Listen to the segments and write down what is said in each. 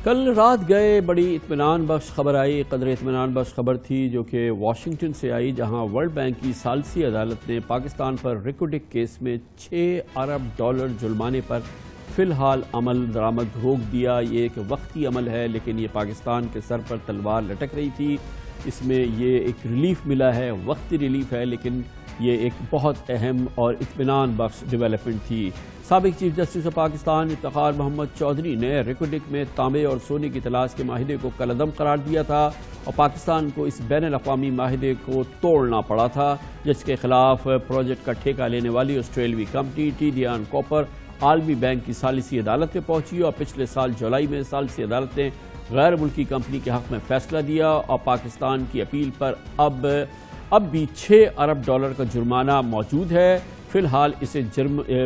کل رات گئے بڑی اطمینان بخش خبر آئی، قدر اطمینان بخش خبر تھی جو کہ واشنگٹن سے آئی، جہاں ورلڈ بینک کی ثالثی عدالت نے پاکستان پر ریکوڈک کیس میں $6 ارب جرمانے پر فی الحال عمل درآمد روک دیا۔ یہ ایک وقتی عمل ہے لیکن یہ پاکستان کے سر پر تلوار لٹک رہی تھی۔ اس میں یہ ایک ریلیف ملا ہے، وقتی ریلیف ہے، لیکن یہ ایک بہت اہم اور اطمینان بخش ڈیولپمنٹ تھی۔ سابق chief justice of Pakistan Iftikhar Muhammad Chaudhry نے ریکوڈک میں تانبے اور سونے کی تلاش کے معاہدے کو کالعدم قرار دیا تھا اور پاکستان کو اس بین الاقوامی معاہدے کو توڑنا پڑا تھا، جس کے خلاف پروجیکٹ کا ٹھیکہ لینے والی آسٹریلوی کمپنی ٹیڈیان کوپر عالمی بینک کی ثالثی عدالت میں پہنچی اور پچھلے سال جولائی میں ثالثی عدالت نے غیر ملکی کمپنی کے حق میں فیصلہ دیا اور پاکستان کی اپیل پر اب بھی $6 ارب کا جرمانہ موجود ہے۔ فی الحال اسے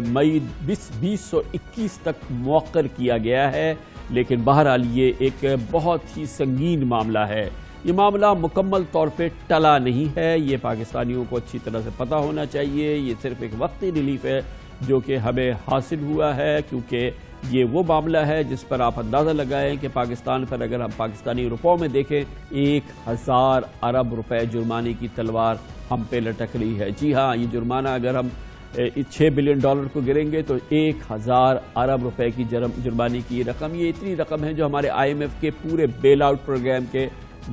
مئی 2021 تک مؤخر کیا گیا ہے، لیکن بہرحال یہ ایک بہت ہی سنگین معاملہ ہے۔ یہ معاملہ مکمل طور پہ ٹلا نہیں ہے، یہ پاکستانیوں کو اچھی طرح سے پتہ ہونا چاہیے۔ یہ صرف ایک وقتی ریلیف ہے جو کہ ہمیں حاصل ہوا ہے، کیونکہ یہ وہ معاملہ ہے جس پر آپ اندازہ لگائیں کہ پاکستان پر اگر ہم پاکستانی روپوں میں دیکھیں 1000 ارب روپے جرمانے کی تلوار ہم پہ لٹک رہی ہے۔ جی ہاں، یہ جرمانہ اگر ہم $6 بلین کو گریں گے تو 1000 ارب روپے کی جرمانے کی یہ رقم، یہ اتنی رقم ہے جو ہمارے IMF کے پورے بیل آؤٹ پروگرام کے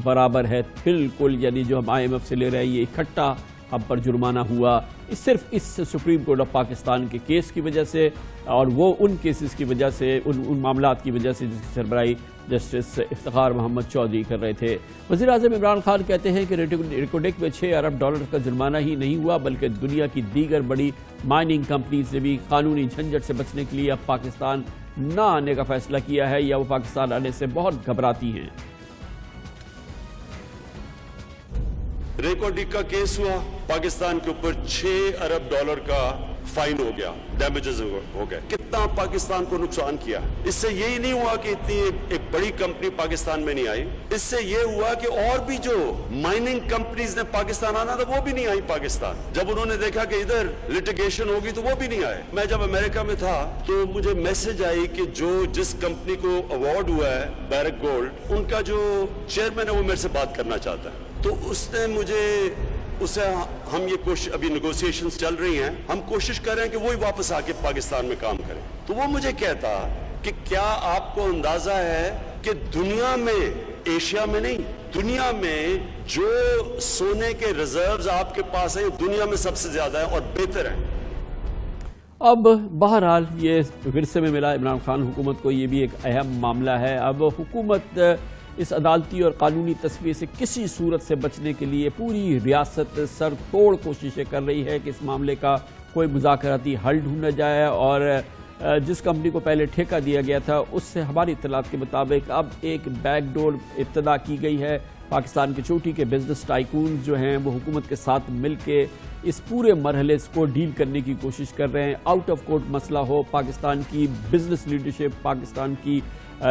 برابر ہے بالکل، یعنی جو ہم IMF سے لے رہے ہیں یہ اکٹھا ہم پر جرمانہ ہوا صرف اس سپریم کورٹ آف پاکستان کے کیس کی وجہ سے، اور وہ ان کیسز کی وجہ سے، ان معاملات کی وجہ سے جس کی سربراہی جسٹس افتخار محمد چودھری کر رہے تھے۔ وزیر اعظم عمران خان کہتے ہیں کہ ریکوڈک میں $6 ارب کا جرمانہ ہی نہیں ہوا، بلکہ دنیا کی دیگر بڑی مائننگ کمپنیز نے بھی قانونی جھنجٹ سے بچنے کے لیے اب پاکستان نہ آنے کا فیصلہ کیا ہے یا وہ پاکستان آنے سے بہت گھبراتی ہیں۔ ریکوڈک کا کیس ہوا، پاکستان کے اوپر $6 ارب کا فائن ہو گیا، ڈیمیجز ہو گئے۔ کتنا پاکستان کو نقصان کیا؟ اس سے یہی نہیں ہوا کہ اتنی ایک بڑی کمپنی پاکستان میں نہیں آئی، اس سے یہ ہوا کہ اور بھی جو مائننگ کمپنیز نے پاکستان آنا تھا وہ بھی نہیں آئی پاکستان۔ جب انہوں نے دیکھا کہ ادھر لٹیگیشن ہوگی تو وہ بھی نہیں آئے۔ میں جب امریکہ میں تھا تو مجھے میسج آئی کہ جس کمپنی کو ایوارڈ ہوا ہے بیرک گولڈ، ان کا جو چیئرمین ہے وہ میرے سے بات کرنا چاہتا ہے۔ تو اس نے مجھے ہم یہ ابھی نیگوسیشنز چل رہی ہیں، ہم کوشش کر رہے ہیں کہ وہی واپس آ کے پاکستان میں کام کریں۔ تو وہ مجھے کہتا کہ کیا آپ کو اندازہ ہے کہ دنیا میں، ایشیا میں نہیں، دنیا میں جو سونے کے ریزروز آپ کے پاس ہیں دنیا میں سب سے زیادہ ہیں اور بہتر ہیں۔ اب بہرحال یہ ورثے میں ملا عمران خان حکومت کو، یہ بھی ایک اہم معاملہ ہے۔ اب حکومت اس عدالتی اور قانونی تصفیے سے کسی صورت سے بچنے کے لیے پوری ریاست سر توڑ کوششیں کر رہی ہے کہ اس معاملے کا کوئی مذاکراتی حل ڈھونڈا جائے، اور جس کمپنی کو پہلے ٹھیکہ دیا گیا تھا اس سے ہماری اطلاعات کے مطابق اب ایک بیک ڈور ابتدا کی گئی ہے۔ پاکستان کے چوٹی کے بزنس ٹائکونز جو ہیں وہ حکومت کے ساتھ مل کے اس پورے مرحلے کو ڈیل کرنے کی کوشش کر رہے ہیں۔ آؤٹ آف کورٹ مسئلہ ہو، پاکستان کی بزنس لیڈرشپ، پاکستان کی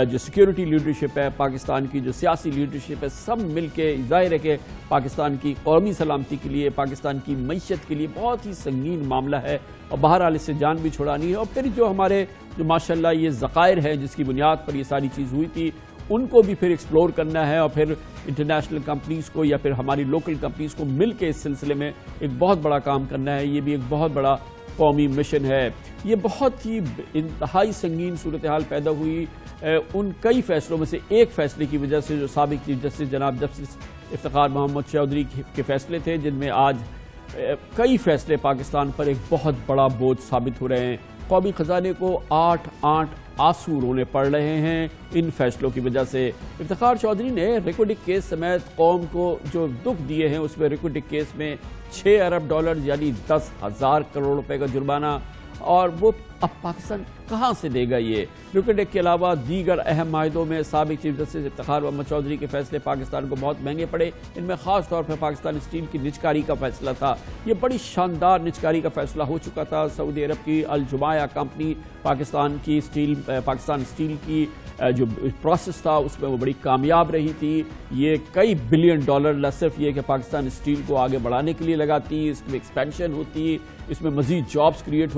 جو سیکیورٹی لیڈرشپ ہے، پاکستان کی جو سیاسی لیڈرشپ ہے، سب مل کے ظاہر ہے کہ پاکستان کی قومی سلامتی کے لیے، پاکستان کی معیشت کے لیے بہت ہی سنگین معاملہ ہے اور بہرحال اس سے جان بھی چھڑانی ہے۔ اور پھر جو ہمارے ماشاءاللہ یہ ذخائر ہیں جس کی بنیاد پر یہ ساری چیز ہوئی تھی، ان کو بھی پھر ایکسپلور کرنا ہے اور پھر انٹرنیشنل کمپنیز کو یا پھر ہماری لوکل کمپنیز کو مل کے اس سلسلے میں ایک بہت بڑا کام کرنا ہے۔ یہ بھی ایک بہت بڑا قومی مشن ہے۔ یہ بہت ہی انتہائی سنگین صورتحال پیدا ہوئی ان کئی فیصلوں میں سے ایک فیصلے کی وجہ سے جو سابق چیف جسٹس جناب جسٹس افتخار محمد چودھری کے فیصلے تھے، جن میں آج کئی فیصلے پاکستان پر ایک بہت بڑا بوجھ ثابت ہو رہے ہیں۔ قومی خزانے کو 8 آنسو رونے پڑ رہے ہیں ان فیصلوں کی وجہ سے۔ افتخار چودھری نے ریکوڈک کیس سمیت قوم کو جو دکھ دیے ہیں، اس میں ریکوڈک کیس میں $6 ارب یعنی 10,000 کروڑ روپے کا جرمانہ، اور وہ اب پاکستان کہاں سے دے گا؟ یہ ریکوڈک کے علاوہ دیگر اہم معاہدوں میں سابق چیف جسٹس افتخار محمد چودھری کے فیصلے پاکستان کو بہت مہنگے پڑے۔ ان میں خاص طور پر پاکستان اسٹیل کی نجکاری کا فیصلہ تھا۔ یہ بڑی شاندار نجکاری کا فیصلہ ہو چکا تھا۔ سعودی عرب کی الجمایہ کمپنی پاکستان اسٹیل کی جو پروسیس تھا اس میں وہ بڑی کامیاب رہی تھی۔ یہ کئی $بلین نہ صرف یہ کہ پاکستان اسٹیل کو آگے بڑھانے کے لیے لگاتی، اس میں ایکسپینشن ہوتی، اس میں مزید جابز کریٹ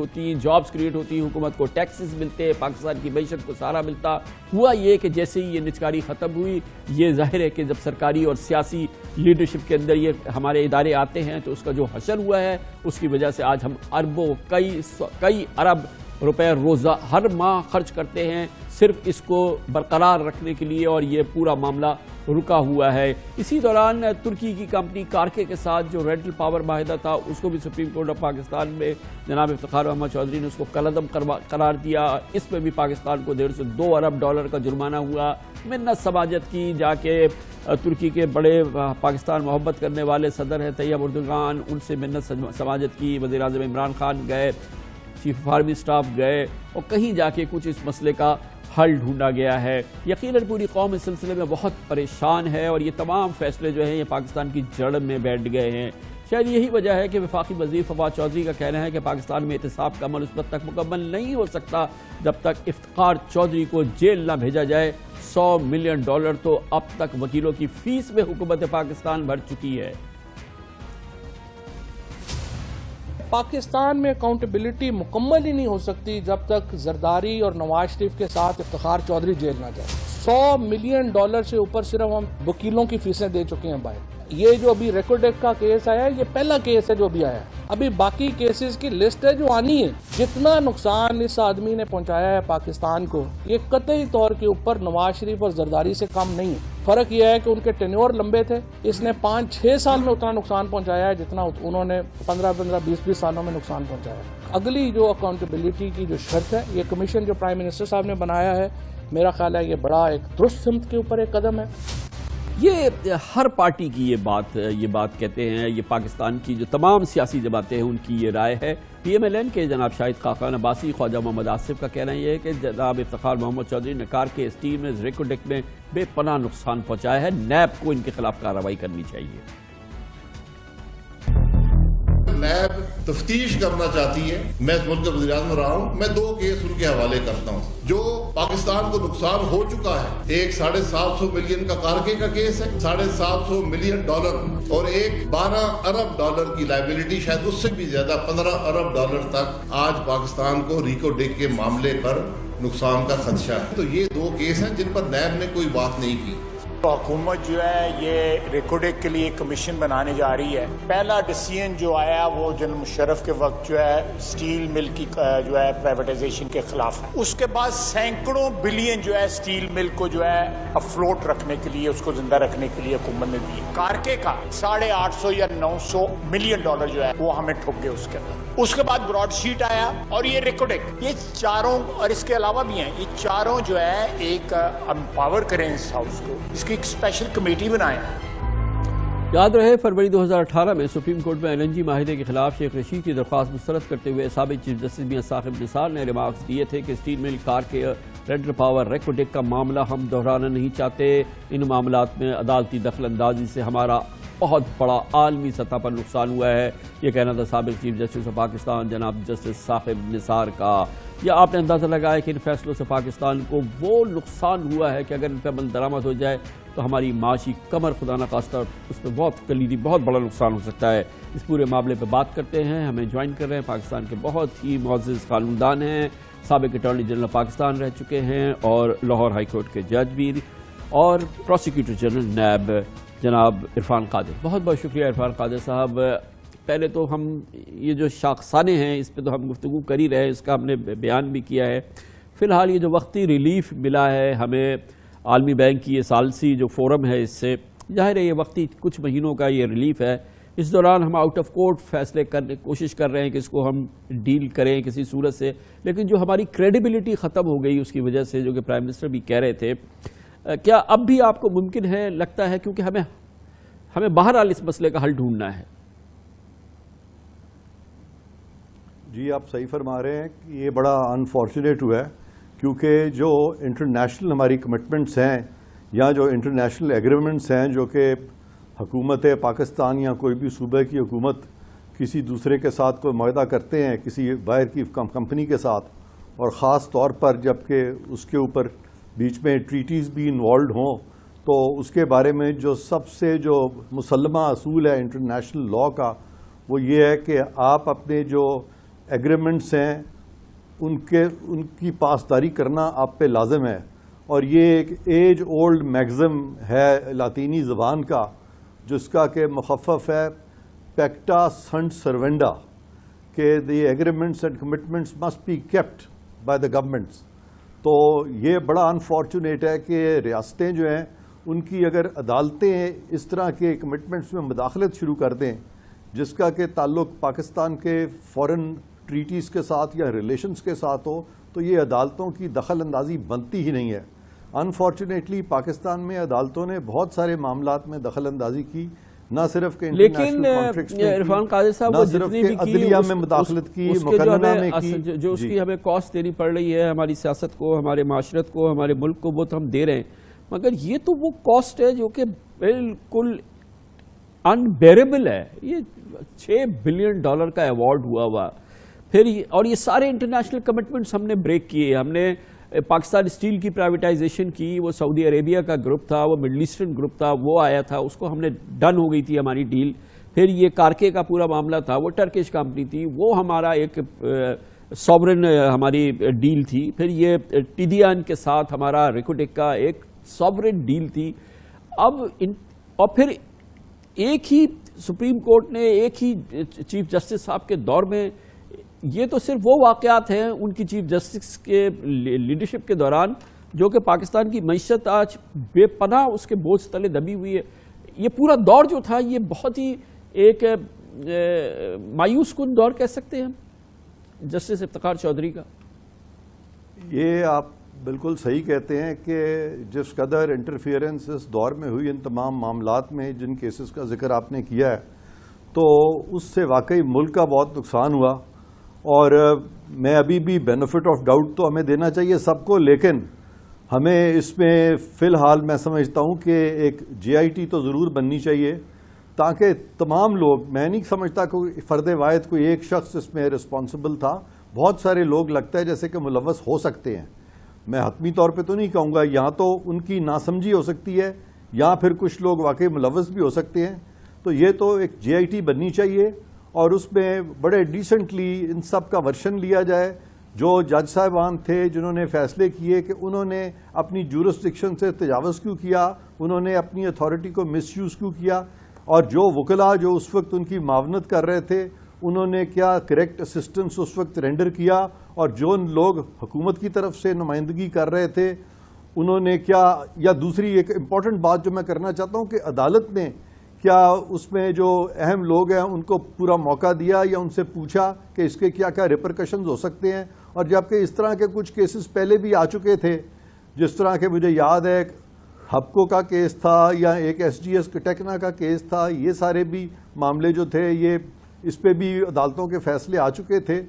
ہوتی ہوتی، حکومت کو ٹیکسز ملتے، پاکستان کی معیشت کو سہارا ملتا. ہوا یہ کہ جیسے ہی یہ نچکاری ختم ہوئی، یہ ظاہر ہے کہ جب سرکاری اور سیاسی لیڈرشپ کے اندر یہ ہمارے ادارے آتے ہیں تو اس کا جو حشر ہوا ہے اس کی وجہ سے آج ہم اربوں کئی ارب روپے روزہ ہر ماہ خرچ کرتے ہیں صرف اس کو برقرار رکھنے کے لیے، اور یہ پورا معاملہ رکا ہوا ہے. اسی دوران ترکی کی کمپنی کارکے کے ساتھ جو رینٹل پاور معاہدہ تھا اس کو بھی سپریم کورٹ آف پاکستان میں جناب افتخار محمد چودھری نے اس کو کالعدم قرار دیا. اس میں بھی پاکستان کو 1.5 سے 2 ارب ڈالر کا جرمانہ ہوا. منت سماجت کی جا کے ترکی کے بڑے پاکستان محبت کرنے والے صدر ہیں طیب اردگان، ان سے منت سماجت کی. وزیر اعظم عمران خان گئے، چیف آف آرمی اسٹاف گئے، اور کہیں جا کے کچھ اس مسئلے کا حل ڈھونڈا گیا ہے. یقیناً پوری قوم اس سلسلے میں بہت پریشان ہے، اور یہ تمام فیصلے جو ہیں یہ پاکستان کی جڑ میں بیٹھ گئے ہیں. شاید یہی وجہ ہے کہ وفاقی وزیر فواد چودھری کا کہنا ہے کہ پاکستان میں احتساب کا عمل اس وقت تک مکمل نہیں ہو سکتا جب تک افتخار چودھری کو جیل نہ بھیجا جائے. $100 ملین تو اب تک وکیلوں کی فیس میں حکومت پاکستان بھر چکی ہے. پاکستان میں اکاؤنٹیبلٹی مکمل ہی نہیں ہو سکتی جب تک زرداری اور نواز شریف کے ساتھ افتخار چودھری جیل نہ جائے. $100 ملین سے اوپر صرف ہم وکیلوں کی فیسیں دے چکے ہیں باہر. یہ جو ابھی ریکوڈیک کا کیس آیا ہے یہ پہلا کیس ہے جو ابھی آیا ہے. ابھی باقی کیسز کی لسٹ ہے جو آنی ہے. جتنا نقصان اس آدمی نے پہنچایا ہے پاکستان کو یہ قطعی طور کے اوپر نواز شریف اور زرداری سے کم نہیں ہے. فرق یہ ہے کہ ان کے ٹینیور لمبے تھے، اس نے 5-6 سال میں اتنا نقصان پہنچایا ہے جتنا انہوں نے 15-20 سالوں میں نقصان پہنچایا ہے. اگلی جو اکاؤنٹیبلٹی کی جو شرط ہے، یہ کمیشن جو پرائم منسٹر صاحب نے بنایا ہے، میرا خیال ہے یہ بڑا ایک درست سمت کے اوپر ایک قدم ہے. یہ ہر پارٹی کی یہ بات کہتے ہیں، یہ پاکستان کی جو تمام سیاسی جماعتیں ہیں ان کی یہ رائے ہے. پی ایم ایل این کے جناب شاہد خاقان عباسی، خواجہ محمد آصف کا کہنا یہ ہے کہ جناب افتخار محمد چودھری نے کارکے اسٹیل میں ریکوڈیک میں بے پناہ نقصان پہنچایا ہے. نیب کو ان کے خلاف کارروائی کرنی چاہیے. نیب تفتیش کرنا چاہتی ہے. میں اس ملک کا وزیر اعظم رہا ہوں، میں 2 کیس ان کے حوالے کرتا ہوں جو پاکستان کو نقصان ہو چکا ہے. ایک $750 ملین کا کارکے کا کیس ہے، $750 ملین، اور ایک $12 ارب کی لائبلٹی، شاید اس سے بھی زیادہ $15 ارب تک آج پاکستان کو ریکو ڈیک کے معاملے پر نقصان کا خدشہ ہے. تو یہ 2 کیس ہیں جن پر نیب نے کوئی بات نہیں کی. حکومت جو ہے یہ ریکوڈیک کے لیے کمیشن بنانے جا رہی ہے. پہلا ڈیسیژن جو آیا وہ جنرل مشرف کے وقت جو ہے سٹیل مل کی جو ہے پرائیویٹائزیشن کے خلاف ہے. اس کے بعد سینکڑوں بلین جو ہے سٹیل مل کو جو ہے افلوٹ رکھنے کے لیے، اس کو زندہ رکھنے کے لیے حکومت نے دی. کارکے کا $850 یا $900 ملین جو ہے وہ ہمیں ٹھک گئے اس کے اندر. اس کے بعد براڈ شیٹ آیا اور یہ ریکوڈیک. یہ چاروں اور اس کے علاوہ بھی ہیں، یہ چاروں جو ہے ایک امپاور کریں اس ہاؤس کو، اس کی ایک اسپیشل کمیٹی بنائیں. یاد رہے فروری 2018 میں سپریم کورٹ میں LNG معاہدے کے خلاف شیخ رشید کی درخواست مسترد کرتے ہوئے سابق چیف جسٹس میاں ثاقب نثار نے ریمارکس دیے تھے کہ اسٹیل مل کارکے رینٹل پاور ریکوڈیک کا معاملہ ہم دہرانا نہیں چاہتے. ان معاملات میں عدالتی دخل اندازی سے ہمارا بہت بڑا عالمی سطح پر نقصان ہوا ہے. یہ کہنا تھا سابق چیف جسٹس آف پاکستان جناب جسٹس ثاقب نثار کا. یا آپ نے اندازہ لگایا کہ ان فیصلوں سے پاکستان کو وہ نقصان ہوا ہے کہ اگر ان پہ عمل درآمد ہو جائے تو ہماری معاشی کمر خدا نہ خواستہ اس میں بہت کلیدی بہت بڑا نقصان ہو سکتا ہے. اس پورے معاملے پہ بات کرتے ہیں. ہمیں جوائن کر رہے ہیں پاکستان کے بہت ہی معزز قانون ہیں، سابق اٹارنی جنرل پاکستان رہ چکے ہیں اور لاہور ہائی کورٹ کے جج بھی، اور پروسیکیوٹر جنرل نیب جناب عرفان قادر. بہت بہت شکریہ عرفان قادر صاحب. پہلے تو ہم یہ جو شاخسانے ہیں اس پہ تو ہم گفتگو کر ہی رہے ہیں، اس کا ہم نے بیان بھی کیا ہے. فی الحال یہ جو وقتی ریلیف ملا ہے ہمیں عالمی بینک کی یہ ثالثی جو فورم ہے، اس سے ظاہر ہے یہ وقتی کچھ مہینوں کا یہ ریلیف ہے. اس دوران ہم آؤٹ آف کورٹ فیصلے کرنے کی کوشش کر رہے ہیں کہ اس کو ہم ڈیل کریں کسی صورت سے، لیکن جو ہماری کریڈیبلٹی ختم ہو گئی اس کی وجہ سے، جو کہ پرائم منسٹر بھی کہہ رہے تھے، کیا اب بھی آپ کو ممکن ہے لگتا ہے، کیونکہ ہمیں بہرحال اس مسئلے کا حل ڈھونڈنا ہے؟ جی آپ صحیح فرما رہے ہیں کہ یہ بڑا انفارچونیٹ ہوا ہے، کیونکہ جو انٹرنیشنل ہماری کمٹمنٹس ہیں یا جو انٹرنیشنل ایگریمنٹس ہیں جو کہ حکومت پاکستان یا کوئی بھی صوبے کی حکومت کسی دوسرے کے ساتھ کوئی معاہدہ کرتے ہیں کسی باہر کی کمپنی کے ساتھ، اور خاص طور پر جب کہ اس کے اوپر بیچ میں ٹریٹیز بھی انوالوڈ ہوں، تو اس کے بارے میں جو سب سے جو مسلمہ اصول ہے انٹرنیشنل لاء کا، وہ یہ ہے کہ آپ اپنے جو ایگریمنٹس ہیں ان کی پاسداری کرنا آپ پہ لازم ہے. اور یہ ایک ایج اولڈ میگزم ہے لاطینی زبان کا جس کا کہ مخفف ہے پیکٹا سنٹ سرونڈا کہ the agreements and commitments must be kept by the governments. تو یہ بڑا انفارچونیٹ ہے کہ ریاستیں جو ہیں ان کی اگر عدالتیں اس طرح کے کمٹمنٹس میں مداخلت شروع کر دیں جس کا کہ تعلق پاکستان کے فورن ٹریٹیز کے ساتھ یا ریلیشنز کے ساتھ ہو تو یہ عدالتوں کی دخل اندازی بنتی ہی نہیں ہے. انفارچونیٹلی پاکستان میں عدالتوں نے بہت سارے معاملات میں دخل اندازی کی, نہ صرف کہ لیکن عرفان قادری صاحب وہ جتنی بھی کی عدلیہ میں مداخلت کی, مقننہ میں کی, جو اس کی ہمیں کاسٹ دینی پڑ رہی ہے ہماری سیاست کو, ہمارے معاشرت کو, ہمارے ملک کو, وہ تو ہم دے رہے ہیں, مگر یہ تو وہ کاسٹ ہے جو کہ بالکل انبیریبل ہے. یہ $6 بلین کا ایوارڈ ہوا پھر, اور یہ سارے انٹرنیشنل کمٹمنٹس ہم نے بریک کیے. ہم نے پاکستان اسٹیل کی پرائیویٹائزیشن کی, وہ سعودی عربیہ کا گروپ تھا, وہ مڈل ایسٹرن گروپ تھا, وہ آیا تھا, اس کو ہم نے ڈن ہو گئی تھی ہماری ڈیل. پھر یہ کارکے کا پورا معاملہ تھا, وہ ٹرکش کمپنی تھی, وہ ہمارا ایک سوورن ہماری ڈیل تھی. پھر یہ ٹیڈیان کے ساتھ ہمارا ریکوٹیک کا ایک سوورن ڈیل تھی. اور پھر ایک ہی سپریم کورٹ نے ایک ہی چیف جسٹس صاحب کے دور میں, یہ تو صرف وہ واقعات ہیں ان کی چیف جسٹس کے لیڈرشپ کے دوران جو کہ پاکستان کی معیشت آج بے پناہ اس کے بوجھ تلے دبی ہوئی ہے. یہ پورا دور جو تھا یہ بہت ہی ایک مایوس کن دور کہہ سکتے ہیں ہم جسٹس افتخار چودھری کا. یہ آپ بالکل صحیح کہتے ہیں کہ جس قدر انٹرفیئرنس اس دور میں ہوئی ان تمام معاملات میں جن کیسز کا ذکر آپ نے کیا ہے تو اس سے واقعی ملک کا بہت نقصان ہوا. اور میں ابھی بھی بینیفٹ آف ڈاؤٹ تو ہمیں دینا چاہیے سب کو, لیکن ہمیں اس میں فی الحال میں سمجھتا ہوں کہ ایک JIT تو ضرور بننی چاہیے تاکہ تمام لوگ, میں نہیں سمجھتا کوئی فرد واحد کوئی ایک شخص اس میں رسپانسبل تھا, بہت سارے لوگ لگتا ہے جیسے کہ ملوث ہو سکتے ہیں. میں حتمی طور پہ تو نہیں کہوں گا, یہاں تو ان کی ناسمجھی ہو سکتی ہے یا پھر کچھ لوگ واقعی ملوث بھی ہو سکتے ہیں. تو یہ تو ایک JIT بننی چاہیے اور اس میں بڑے ڈیسنٹلی ان سب کا ورشن لیا جائے. جو جج صاحبان تھے جنہوں نے فیصلے کیے کہ انہوں نے اپنی جورسڈکشن سے تجاوز کیوں کیا, انہوں نے اپنی اتھارٹی کو مس یوز کیوں کیا, اور جو وکلاء جو اس وقت ان کی معاونت کر رہے تھے انہوں نے کیا کریکٹ اسسٹنس اس وقت رینڈر کیا, اور جو لوگ حکومت کی طرف سے نمائندگی کر رہے تھے انہوں نے کیا. یا دوسری ایک امپورٹنٹ بات جو میں کرنا چاہتا ہوں کہ عدالت نے کیا اس میں جو اہم لوگ ہیں ان کو پورا موقع دیا یا ان سے پوچھا کہ اس کے کیا کیا ریپرکشنز ہو سکتے ہیں. اور جبکہ اس طرح کے کچھ کیسز پہلے بھی آ چکے تھے, جس طرح کے مجھے یاد ہے ہپکو کا کیس تھا یا ایک SGS ٹیکنا کا کیس تھا, یہ سارے بھی معاملے جو تھے یہ اس پہ بھی عدالتوں کے فیصلے آ چکے تھے.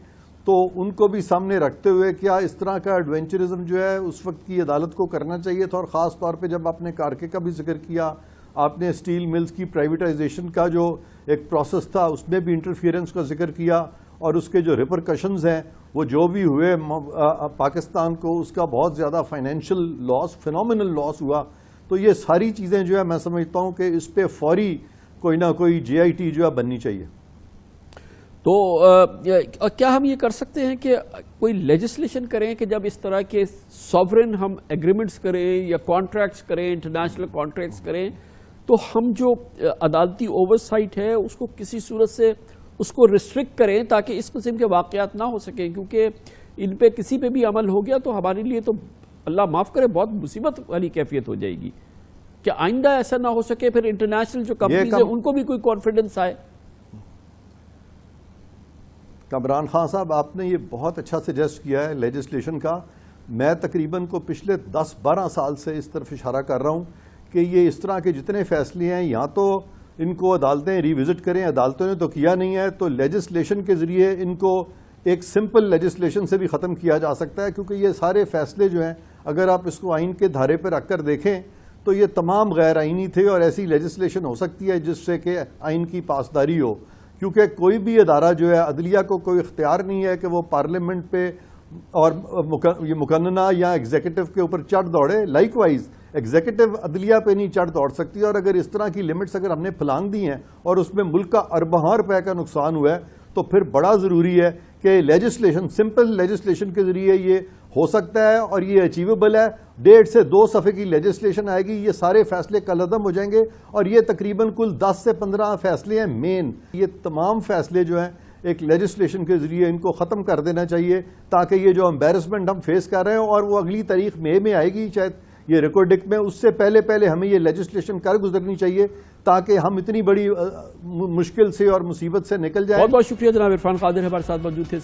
تو ان کو بھی سامنے رکھتے ہوئے کیا اس طرح کا ایڈونچرزم جو ہے اس وقت کی عدالت کو کرنا چاہیے تھا. اور خاص طور پہ جب آپ نے کارکے کا بھی ذکر کیا, آپ نے اسٹیل ملز کی پرائیویٹائزیشن کا جو ایک پروسیس تھا اس میں بھی انٹرفیئرنس کا ذکر کیا, اور اس کے جو ریپرکشنز ہیں وہ جو بھی ہوئے پاکستان کو اس کا بہت زیادہ فائنینشیل لاس, فینومینل لاس ہوا. تو یہ ساری چیزیں جو ہے میں سمجھتا ہوں کہ اس پہ فوری کوئی نہ کوئی JIT جو ہے بننی چاہیے. تو کیا ہم یہ کر سکتے ہیں کہ کوئی لیجسلیشن کریں کہ جب اس طرح کے سوورن ہم ایگریمنٹس کریں یا کانٹریکٹس کریں, انٹرنیشنل کانٹریکٹس کریں, تو ہم جو عدالتی اوورسائٹ ہے اس کو کسی صورت سے اس کو ریسٹرکٹ کریں تاکہ اس قسم کے واقعات نہ ہو سکیں, کیونکہ ان پہ کسی پہ بھی عمل ہو گیا تو ہمارے لیے تو اللہ معاف کرے بہت مصیبت والی کیفیت ہو جائے گی. کہ آئندہ ایسا نہ ہو سکے, پھر انٹرنیشنل جو کمپنیز ہیں ان کو بھی کوئی کانفیڈنس آئے. کامران خان صاحب آپ نے یہ بہت اچھا سجیسٹ کیا ہے لیجسلیشن کا. میں تقریباً کو پچھلے 10-12 سال سے اس طرف اشارہ کر رہا ہوں کہ یہ اس طرح کے جتنے فیصلے ہیں یا تو ان کو عدالتیں ریوزٹ کریں, عدالتوں نے تو کیا نہیں ہے, تو لیجسلیشن کے ذریعے ان کو ایک سمپل لیجسلیشن سے بھی ختم کیا جا سکتا ہے. کیونکہ یہ سارے فیصلے جو ہیں اگر آپ اس کو آئین کے دھارے پہ رکھ کر دیکھیں تو یہ تمام غیر آئینی تھے, اور ایسی لیجسلیشن ہو سکتی ہے جس سے کہ آئین کی پاسداری ہو. کیونکہ کوئی بھی ادارہ جو ہے عدلیہ کو کوئی اختیار نہیں ہے کہ وہ پارلیمنٹ پہ اور یہ مقننہ یا ایگزیکٹو کے اوپر چڑھ دوڑے. لائک وائز ایگزیکٹو عدلیہ پہ نہیں چڑھ دوڑ سکتی. اور اگر اس طرح کی لمٹس اگر ہم نے پھلانگ دی ہیں اور اس میں ملک کا ارباں روپے کا نقصان ہوا ہے تو پھر بڑا ضروری ہے کہ لیجسلیشن، سمپل لیجسلیشن کے ذریعے یہ ہو سکتا ہے اور یہ اچیویبل ہے. 1.5 سے 2 صفحے کی لیجسلیشن آئے گی، یہ سارے فیصلے کل عدم ہو جائیں گے اور یہ تقریباً کل 10 سے 15 فیصلے ہیں مین. یہ تمام فیصلے جو ہیں ایک لیجسلیشن کے ذریعے ان کو ختم کر دینا چاہیے تاکہ یہ جو امبیرسمنٹ ہم فیس کر رہے ہیں اور وہ اگلی تاریخ مئی میں آئے گی شاید یہ ریکارڈ ایکٹ میں، اس سے پہلے ہمیں یہ لیجسلیشن کر گزرنی چاہیے تاکہ ہم اتنی بڑی مشکل سے اور مصیبت سے نکل جائیں. بہت بہت شکریہ جناب عرفان قادر ہمارے ساتھ موجود تھے.